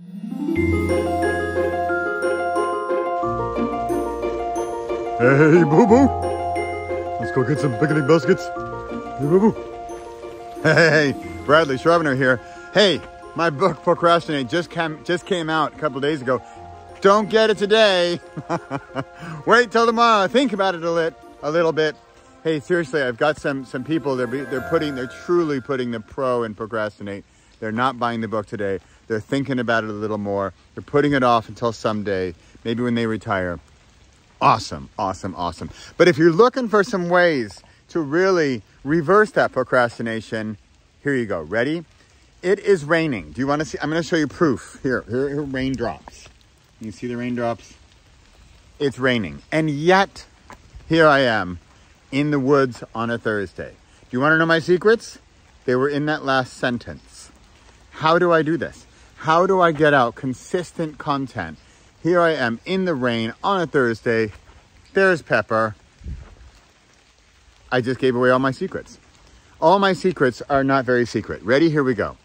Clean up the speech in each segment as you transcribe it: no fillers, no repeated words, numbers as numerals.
Hey, boo-boo. Let's go get some picnic baskets. Hey, boo-boo. Hey, Bradley Shrevner here. Hey, my book, Procrastinate, just came out a couple days ago. Don't get it today. Wait till tomorrow. Think about it a little bit. Hey, seriously, I've got some people, they're truly putting the pro in Procrastinate. They're not buying the book today. They're thinking about it a little more. They're putting it off until someday, maybe when they retire. Awesome, awesome, awesome. But if you're looking for some ways to really reverse that procrastination, here you go. Ready? It is raining. Do you want to see? I'm going to show you proof. Here are raindrops. You see the raindrops? It's raining. And yet, here I am in the woods on a Thursday. Do you want to know my secrets? They were in that last sentence. How do I do this? How do I get out consistent content? Here I am in the rain on a Thursday. There's Pepper. I just gave away all my secrets. All my secrets are not very secret. Ready? Here we go.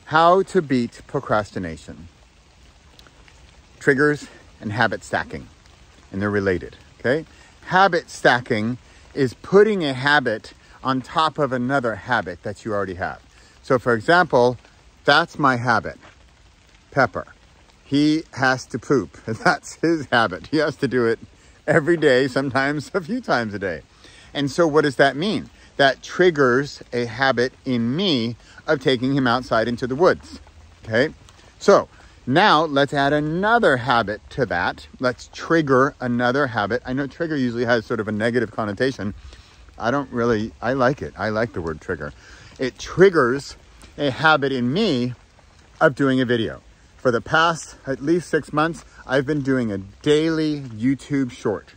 How to beat procrastination. Triggers and habit stacking. And they're related, okay? Habit stacking is putting a habit on top of another habit that you already have. So for example, that's my habit. Pepper. He has to poop. That's his habit. He has to do it every day, sometimes a few times a day. And so what does that mean? That triggers a habit in me of taking him outside into the woods. Okay? So now let's add another habit to that. Let's trigger another habit. I know trigger usually has sort of a negative connotation. I like it. I like the word trigger. It triggers a habit in me of doing a video. For the past at least 6 months, I've been doing a daily YouTube short.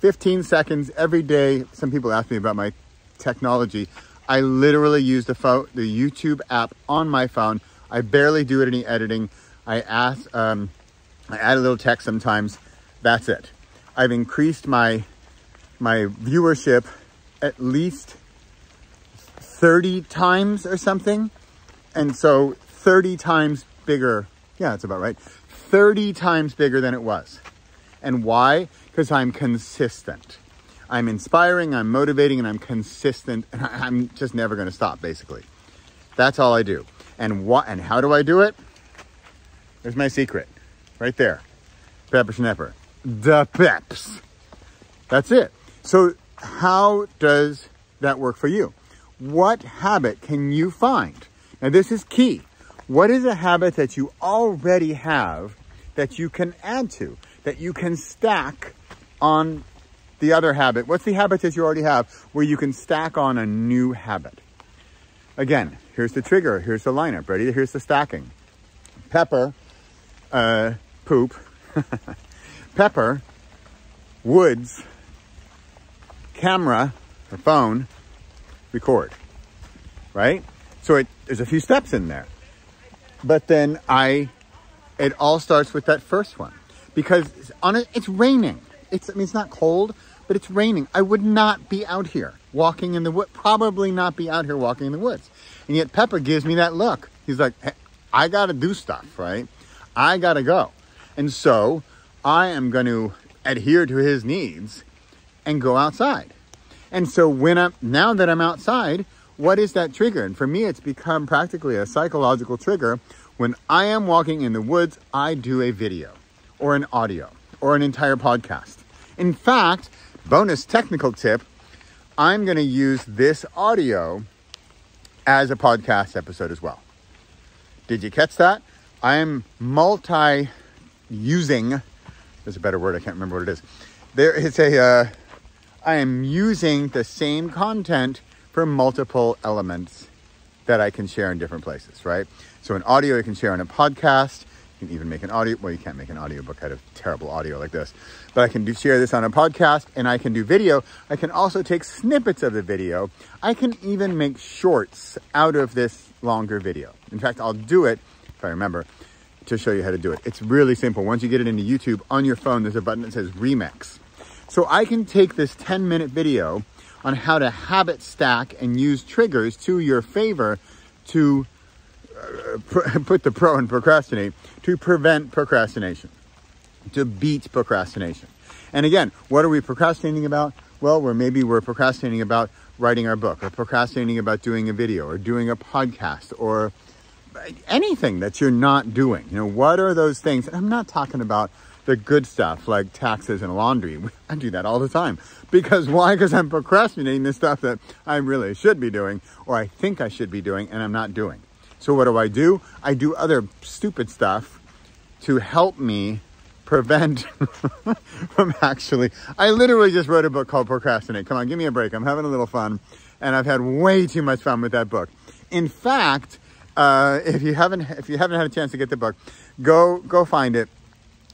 15 seconds every day. Some people ask me about my technology. I literally use the YouTube app on my phone. I barely do any editing. I add a little text sometimes. That's it. I've increased my viewership at least 30 times or something. And so 30 times bigger. Yeah, that's about right. 30 times bigger than it was. And why? Because I'm consistent. I'm inspiring, I'm motivating, and I'm consistent. And I'm just never going to stop, basically. That's all I do. And how do I do it? There's my secret. Right there. Pepper Schnepper. The Peps. That's it. So how does that work for you? What habit can you find? Now, this is key. What is a habit that you already have that you can add to, that you can stack on the other habit? What's the habit that you already have where you can stack on a new habit? Again, here's the trigger. Here's the lineup. Ready? Here's the stacking. Pepper, poop. Pepper, woods, camera, or phone, record. Right? So there's a few steps in there. But then it all starts with that first one, because it's raining. It's not cold, but it's raining. I would not be out here walking in the woods, probably not be out here walking in the woods. And yet Pepper gives me that look. He's like, hey, I got to do stuff, right? I got to go. And so I am going to adhere to his needs and go outside. And so now that I'm outside, what is that trigger? And for me, it's become practically a psychological trigger. When I am walking in the woods, I do a video or an audio or an entire podcast. In fact, bonus technical tip, I'm going to use this audio as a podcast episode as well. Did you catch that? I am multi-using. There's a better word. I can't remember what it is. I am using the same content for multiple elements that I can share in different places, right? So an audio you can share on a podcast. You can even make an audio. Well, you can't make an audiobook out of terrible audio like this. But I can share this on a podcast, and I can do video. I can also take snippets of the video. I can even make shorts out of this longer video. In fact, I'll do it, if I remember, to show you how to do it. It's really simple. Once you get it into YouTube, on your phone, there's a button that says Remix. So I can take this 10-minute video on how to habit stack and use triggers to your favor to put the pro in procrastinate, to prevent procrastination, to beat procrastination. And again, what are we procrastinating about? Well, maybe we're procrastinating about writing our book, or procrastinating about doing a video, or doing a podcast, or anything that you're not doing. You know, what are those things? And I'm not talking about the good stuff like taxes and laundry. I do that all the time. Because why? Because I'm procrastinating the stuff that I really should be doing, or I think I should be doing, and I'm not doing. So what do? I do other stupid stuff to help me prevent from actually... I literally just wrote a book called Procrastinate. Come on, give me a break. I'm having a little fun, and I've had way too much fun with that book. In fact, if you haven't had a chance to get the book, go find it.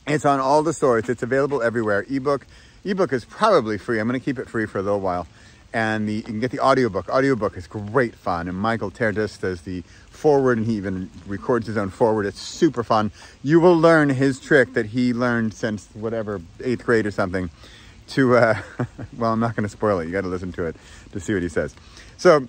It's on all the stores. It's available everywhere. Ebook is probably free. I'm going to keep it free for a little while. And you can get the audiobook. Audiobook is great fun. And Michael Tertis does the forward, and he even records his own forward. It's super fun. You will learn his trick that he learned since whatever, 8th grade or something to, well, I'm not going to spoil it. You got to listen to it to see what he says. So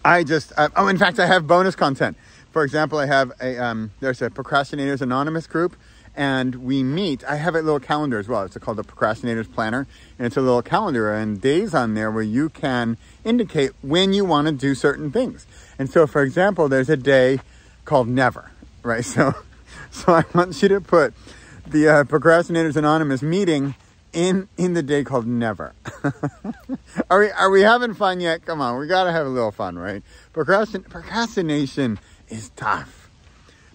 in fact, I have bonus content. For example, I have there's a Procrastinators Anonymous group. And we meet. I have a little calendar as well. It's called the Procrastinators Planner. And it's a little calendar and days on there where you can indicate when you want to do certain things. And so, for example, there's a day called Never, right? So I want you to put the Procrastinators Anonymous meeting in the day called Never. Are we having fun yet? Come on, we got to have a little fun, right? Procrastination is tough.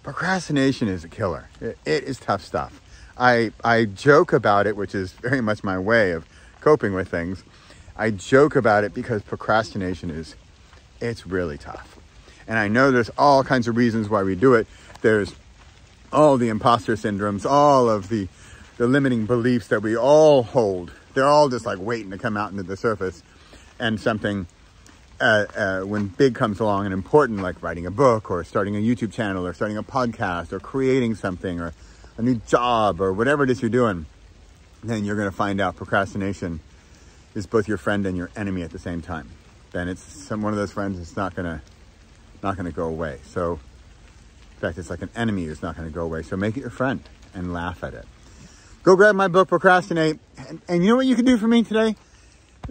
Procrastination is a killer. It is tough stuff. I joke about it, which is very much my way of coping with things. I joke about it because procrastination it's really tough. And I know there's all kinds of reasons why we do it. There's all the imposter syndromes, all of the limiting beliefs that we all hold. They're all just like waiting to come out into the surface. And something when big comes along and important, like writing a book or starting a YouTube channel or starting a podcast or creating something or a new job or whatever it is you're doing, then you're going to find out procrastination is both your friend and your enemy at the same time. Then it's one of those friends that's not going to go away. So in fact, it's like an enemy that's not going to go away. So make it your friend and laugh at it. Go grab my book, Procrastinate. And you know what you can do for me today?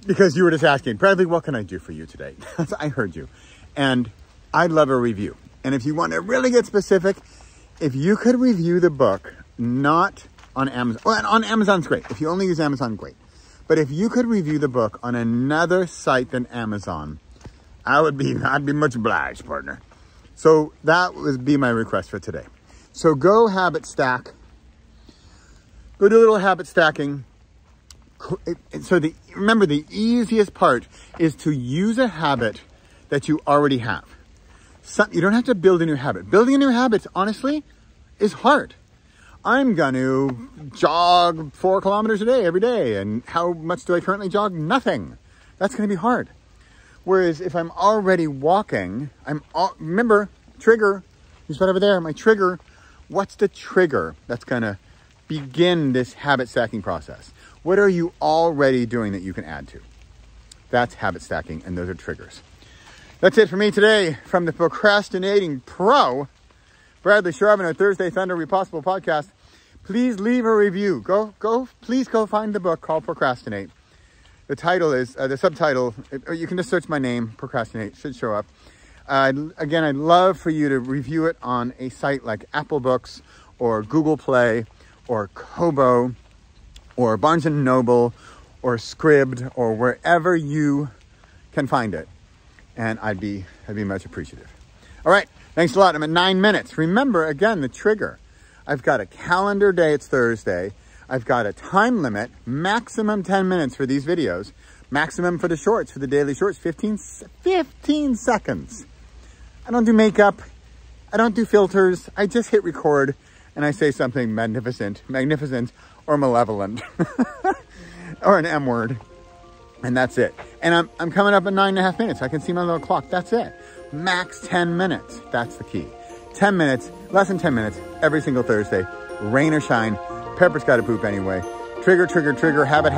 Because you were just asking, Bradley, what can I do for you today? I heard you. And I'd love a review. And if you want to really get specific, if you could review the book, not on Amazon. Well, on Amazon's great. If you only use Amazon, great. But if you could review the book on another site than Amazon, I'd be much obliged, partner. So that would be my request for today. So go habit stack. Go do a little habit stacking. So remember, the easiest part is to use a habit that you already have. You don't have to build a new habit. Building a new habit, honestly, is hard. I'm going to jog 4 kilometers a day every day. And how much do I currently jog? Nothing. That's going to be hard. Whereas if I'm already walking, remember, trigger, he's right over there, my trigger. What's the trigger that's going to begin this habit stacking process? What are you already doing that you can add to? That's habit stacking, and those are triggers. That's it for me today from the Procrastinating Pro, Bradley Sharvin, our Thursday Thunder Repossible podcast. Please leave a review. Please go find the book called Procrastinate. The title is, the subtitle, or you can just search my name, Procrastinate, should show up. Again, I'd love for you to review it on a site like Apple Books or Google Play or Kobo or Barnes & Noble or Scribd or wherever you can find it. And I'd be much appreciative. All right, thanks a lot. I'm at 9 minutes. Remember, again, the trigger. I've got a calendar day, it's Thursday. I've got a time limit, maximum 10 minutes for these videos. Maximum for the shorts, for the daily shorts, 15 seconds. I don't do makeup. I don't do filters. I just hit record and I say something magnificent, or malevolent, or an M word, and that's it. And I'm coming up at 9.5 minutes. I can see my little clock. That's it. Max 10 minutes. That's the key. 10 minutes, less than 10 minutes, every single Thursday, rain or shine. Pepper's got to poop anyway. Trigger, habit,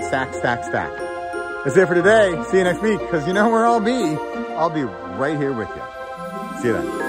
stack. That's it for today. See you next week, because you know where I'll be. I'll be right here with you. See you then.